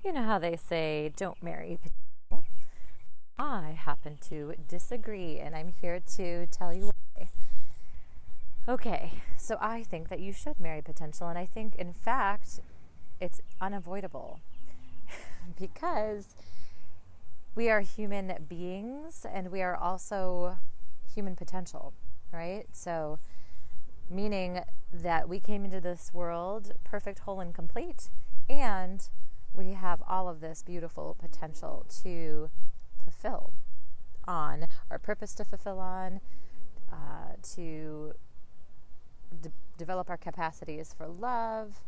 You know how they say, don't marry potential? I happen to disagree, and I'm here to tell you why. Okay, so I think that you should marry potential, and I think, in fact, it's unavoidable because we are human beings and we are also human potential, right? So, meaning that we came into this world perfect, whole, and complete, and we have all of this beautiful potential to fulfill on, our purpose to fulfill on, to develop our capacities for love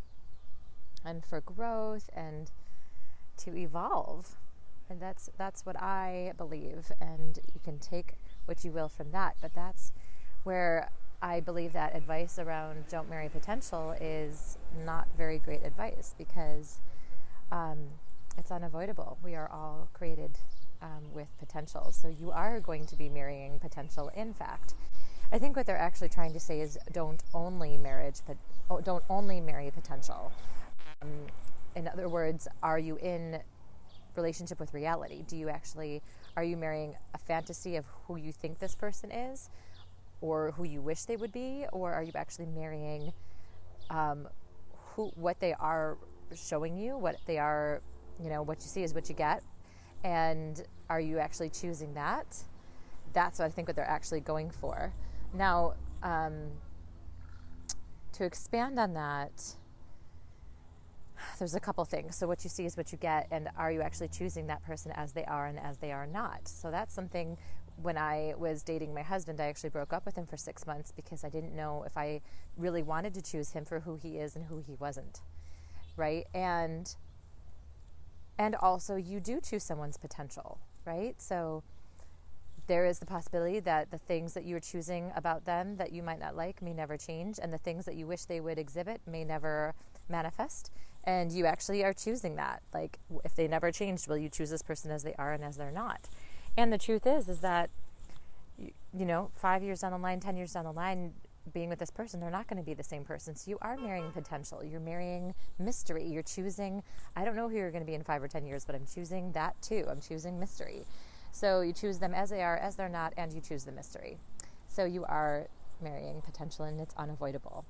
and for growth and to evolve. And that's what I believe, and you can take what you will from that, but that's where I believe that advice around don't marry potential is not very great advice, because it's unavoidable. We are all created with potential, so you are going to be marrying potential. In fact, I think what they're actually trying to say is don't only marry potential. In other words, are you in relationship with reality? Are you marrying a fantasy of who you think this person is, or who you wish they would be, or are you actually marrying what they are showing you, what they are, what you see is what you get, and are you actually choosing that? That's what I think what they're actually going for. Now, to expand on that, there's a couple things. So what you see is what you get, and are you actually choosing that person as they are and as they are not? So that's something. When I was dating my husband, I actually broke up with him for 6 months because I didn't know if I really wanted to choose him for who he is and who he wasn't, right? And also, you do choose someone's potential, right? So there is the possibility that the things that you're choosing about them that you might not like may never change, and the things that you wish they would exhibit may never manifest, and you actually are choosing that. Like, if they never changed, will you choose this person as they are and as they're not? And the truth is that, 5 years down the line, 10 years down the line, being with this person, they're not going to be the same person. So you are marrying potential. You're marrying mystery. You're choosing, I don't know who you're going to be in 5 or 10 years, but I'm choosing that too. I'm choosing mystery. So you choose them as they are, as they're not, and you choose the mystery. So you are marrying potential, and it's unavoidable.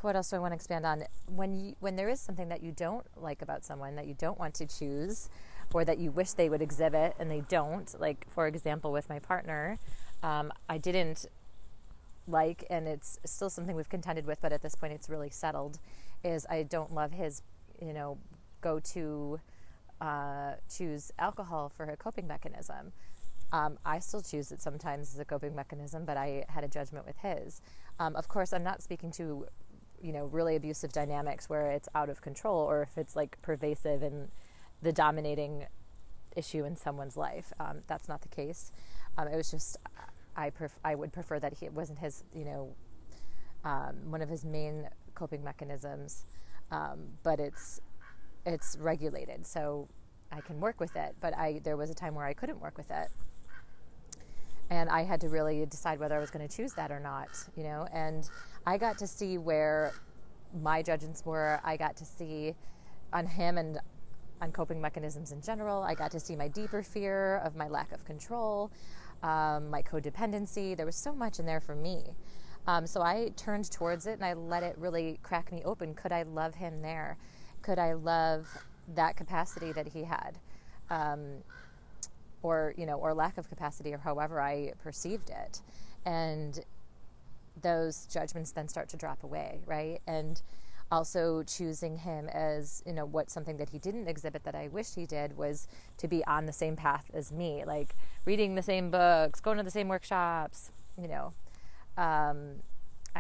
What else do I want to expand on? When there is something that you don't like about someone, that you don't want to choose, or that you wish they would exhibit and they don't, like, for example, with my partner, I didn't like, and it's still something we've contended with, but at this point it's really settled, is I don't love his, go to choose alcohol for a coping mechanism. I still choose it sometimes as a coping mechanism, but I had a judgment with his. Of course, I'm not speaking to, really abusive dynamics where it's out of control, or if it's like pervasive and the dominating issue in someone's life. That's not the case. It was just, I would prefer that it wasn't his, one of his main coping mechanisms, but it's regulated, so I can work with it. But there was a time where I couldn't work with it, and I had to really decide whether I was going to choose that or not, and I got to see where my judgments were. I got to see on him and on coping mechanisms in general. I got to see my deeper fear of my lack of control, my codependency. There was so much in there for me. So I turned towards it and I let it really crack me open. Could I love him there? Could I love that capacity that he had? Or lack of capacity, or however I perceived it. And those judgments then start to drop away, right? And also choosing him as, something that he didn't exhibit that I wished he did was to be on the same path as me, like reading the same books, going to the same workshops, I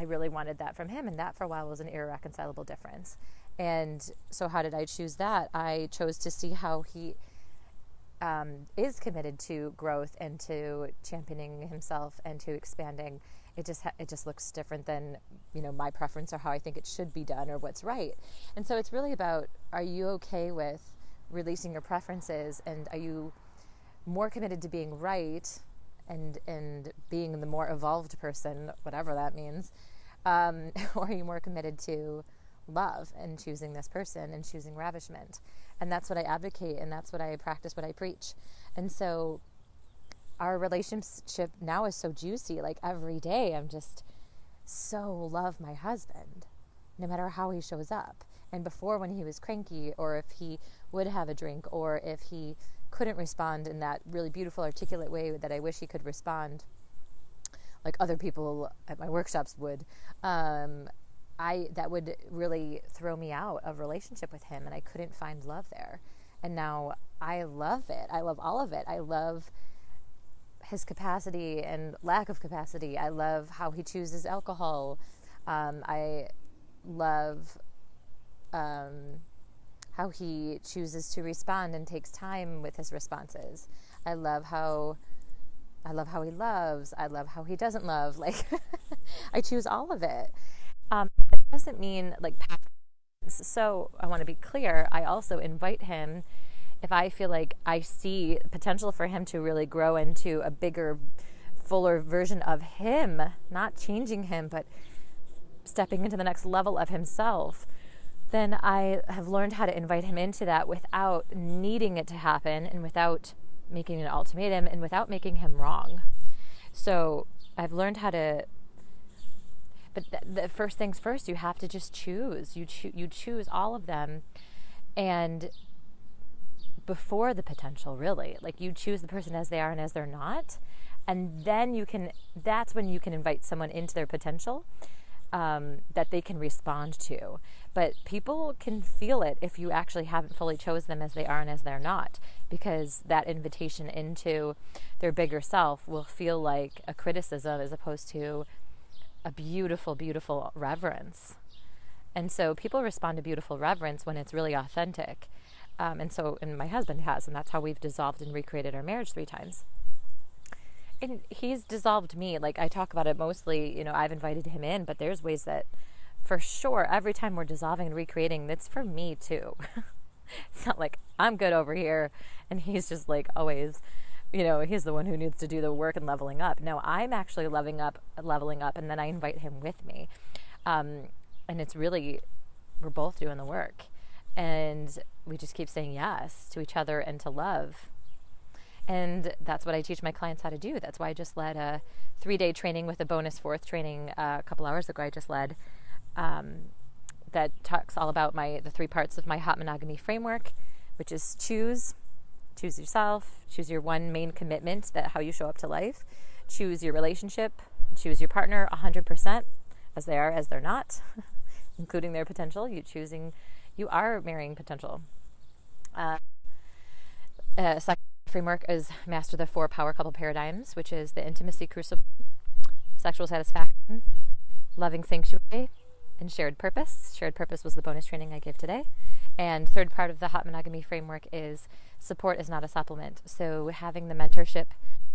really wanted that from him, and that for a while was an irreconcilable difference. And so how did I choose that? I chose to see how he is committed to growth and to championing himself and to expanding. It just looks different than, my preference or how I think it should be done or what's right. And so it's really about, are you okay with releasing your preferences, and are you more committed to being right and being the more evolved person, whatever that means, or are you more committed to love and choosing this person and choosing ravishment. And that's what I advocate, and that's what I practice, what I preach. And so our relationship now is so juicy. Like every day I'm just so love my husband, no matter how he shows up. And before, when he was cranky, or if he would have a drink, or if he couldn't respond in that really beautiful, articulate way that I wish he could respond, like other people at my workshops would, that would really throw me out of relationship with him, and I couldn't find love there. And now I love it. I love all of it. I love his capacity and lack of capacity. I love how he chooses alcohol. I love how he chooses to respond and takes time with his responses. I love how he loves. I love how he doesn't love. Like, I choose all of it. It doesn't mean like passive. So I want to be clear. I also invite him if I feel like I see potential for him to really grow into a bigger, fuller version of him, not changing him, but stepping into the next level of himself. Then I have learned how to invite him into that without needing it to happen, and without making an ultimatum, and without making him wrong. So I've learned how to, but the first things first, you have to just choose. You choose all of them, and before the potential, really. Like, you choose the person as they are and as they're not, and then that's when you can invite someone into their potential, that they can respond to. But people can feel it if you actually haven't fully chose them as they are and as they're not, because that invitation into their bigger self will feel like a criticism as opposed to a beautiful, beautiful reverence. And so people respond to beautiful reverence when it's really authentic. And my husband has, and that's how we've dissolved and recreated our marriage 3 times. And he's dissolved me. Like, I talk about it mostly, I've invited him in, but there's ways that, for sure, every time we're dissolving and recreating, that's for me too. It's not like I'm good over here and he's just like always, he's the one who needs to do the work and leveling up. No, I'm actually leveling up, and then I invite him with me. And it's really, we're both doing the work. And we just keep saying yes to each other and to love. And that's what I teach my clients how to do. That's why I just led a 3-day training with a bonus 4th training a couple hours ago. I just led that talks all about the 3 parts of my hot monogamy framework, which is choose yourself, choose your one main commitment, that how you show up to life, choose your relationship, choose your partner 100% as they are, as they're not, including their potential. You are marrying potential. Second framework is master the 4 power couple paradigms, which is the intimacy crucible, sexual satisfaction, loving sanctuary, and shared purpose. Shared purpose was the bonus training I gave today. And third part of the hot monogamy framework is support is not a supplement. So having the mentorship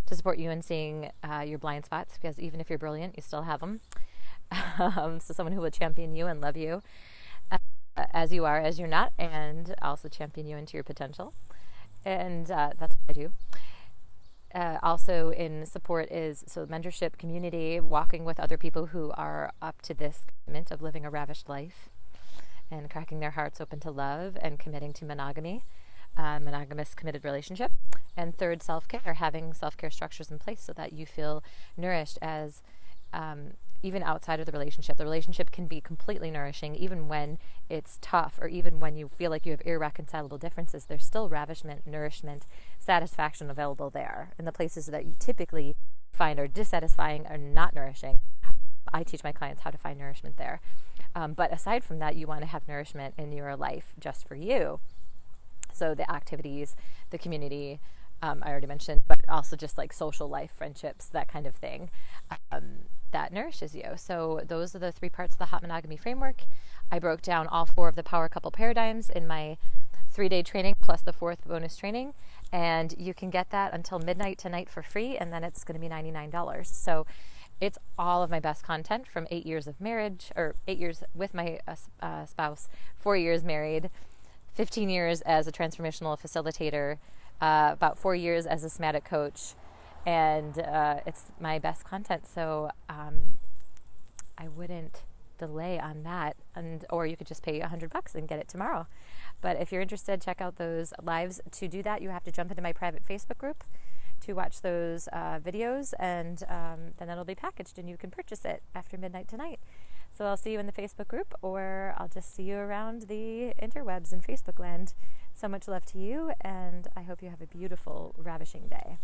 to support you in seeing your blind spots, because even if you're brilliant, you still have them. So someone who will champion you and love you as you are, as you're not, and also champion you into your potential. And that's what I do. Also in support is mentorship, community, walking with other people who are up to this commitment of living a ravished life and cracking their hearts open to love and committing to monogamy, monogamous committed relationship. And third, self-care, having self-care structures in place so that you feel nourished as even outside of the relationship. The relationship can be completely nourishing even when it's tough, or even when you feel like you have irreconcilable differences. There's still ravishment, nourishment, satisfaction available there. In the places that you typically find are dissatisfying or not nourishing, I teach my clients how to find nourishment there. But aside from that, you want to have nourishment in your life just for you. So the activities, the community, I already mentioned, but also just like social life, friendships, that kind of thing. That nourishes you. So those are the 3 parts of the hot monogamy framework. I broke down all 4 of the power couple paradigms in my 3-day training plus the 4th bonus training, and you can get that until midnight tonight for free, and then it's going to be $99. So it's all of my best content from 8 years of marriage, or 8 years with my spouse, 4 years married, 15 years as a transformational facilitator, about 4 years as a somatic coach, and it's my best content. So I wouldn't delay on that, or you could just pay $100 and get it tomorrow. But if you're interested, check out those lives. To do that, you have to jump into my private Facebook group to watch those videos, and then it'll be packaged and you can purchase it after midnight tonight. So I'll see you in the Facebook group, or I'll just see you around the interwebs and Facebook land. So much love to you, and I hope you have a beautiful, ravishing day.